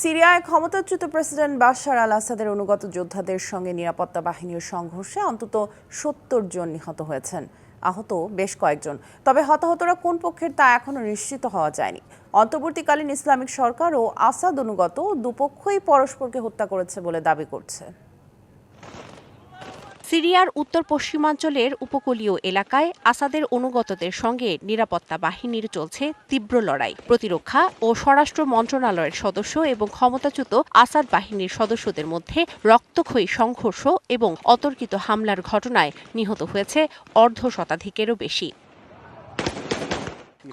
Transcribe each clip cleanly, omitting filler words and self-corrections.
সিরিয়ায় ক্ষমতাচ্যুত president Bashar আল আসাদের অনুগত যোদ্ধাদের সঙ্গে নিরাপত্তা বাহিনীর সংঘর্ষে অন্তত ৭০ জন নিহত হয়েছেন, আহত বেশ কয়েকজন। তবে হতাহতরা কোন পক্ষের তা এখনো নিশ্চিত হওয়া যায়নি। অন্তর্বর্তীকালীন ইসলামিক সরকার ও আসাদ অনুগত দুপক্ষই পরস্পরকে হত্যা করেছে বলে দাবি করছে। সিরিয়ার উত্তর পশ্চিমাঞ্চলের উপকূলীয় এলাকায় আসাদের অনুগতদের সঙ্গে নিরাপত্তা বাহিনীর চলছে তীব্র লড়াই। প্রতিরক্ষা ও স্বরাষ্ট্র মন্ত্রণালয়ের সদস্য এবং ক্ষমতাচ্যুত আসাদ বাহিনীর সদস্যদের মধ্যে রক্তক্ষয়ী সংঘর্ষ এবং অতর্কিত হামলার ঘটনায় নিহত হয়েছে অর্ধশতাধিকেরও বেশি।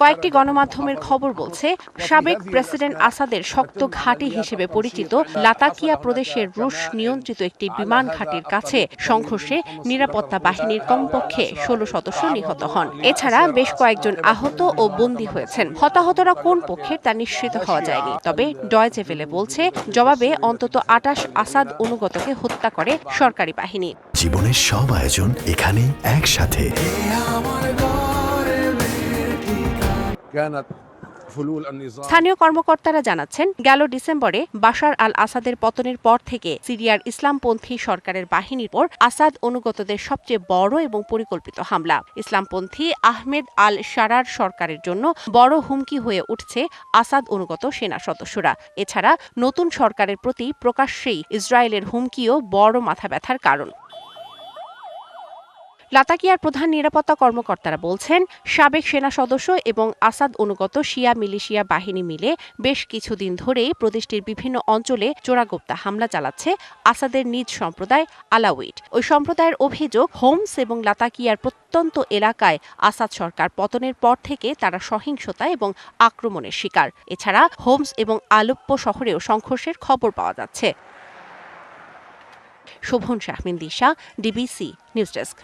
কয়েকটি গণমাধ্যমের খবর বলছে, সাবেক প্রেসিডেন্ট আসাদের শক্ত ঘাঁটি হিসেবে পরিচিত লাতাকিয়া প্রদেশের রুশ নিয়ন্ত্রিত একটি বিমান ঘাঁটির কাছে সংঘর্ষে নিরাপত্তা বাহিনীর কমপক্ষে ১৬ সদস্য নিহত হন। এছাড়া বেশ কয়েকজন আহত ও বন্দী হয়েছেন। হতাহতরা কোন পক্ষের তা নিশ্চিত হওয়া যায়নি। তবে ডয়েচে ভেলে বলছে, জবাবে অন্তত ২৮ আসাদ অনুগতকে হত্যা করে সরকারি বাহিনী। জীবনের সব আয়োজন এখানে একসাথে। স্থানীয় কর্মকর্তারা জানাচ্ছেন, গেল ডিসেম্বরে বাশার আল আসাদের পতনের পর থেকে সিরিয়ার ইসলামপন্থী সরকারের বাহিনীর উপর আসাদ অনুগতদের সবচেয়ে বড় এবং পরিকল্পিত হামলা। ইসলামপন্থী আহমেদ আল শারার সরকারের জন্য বড় হুমকি হয়ে উঠছে আসাদ অনুগত সেনা সদস্যরা। এছাড়া নতুন সরকারের প্রতি প্রকাশ্যেই ইসরায়েলের হুমকিও বড় মাথাব্যথার কারণ। লাতাকিয়ার প্রধান নিরাপত্তা কর্মকর্তারা বলছেন, সাবেক সেনা সদস্য এবং আসাদ অনুগত শিয়া মিলিশিয়া বাহিনী মিলে বেশ কিছুদিন ধরেই প্রদেশটির বিভিন্ন অঞ্চলে চোরাগোপ্তা হামলা চালাচ্ছে আসাদের নিজ সম্প্রদায় আলাউইট। ওই সম্প্রদায়ের অভিযোগ, হোমস এবং লাতাকিয়ার প্রত্যন্ত এলাকায় আসাদ সরকার পতনের পর থেকে তারা সহিংসতা এবং আক্রমণের শিকার। এছাড়া হোমস এবং আলেপ্পো শহরেও সংঘর্ষের খবর পাওয়া যাচ্ছে। শোভন শাহমিন দিশা, ডিবিসি নিউজ ডেস্ক।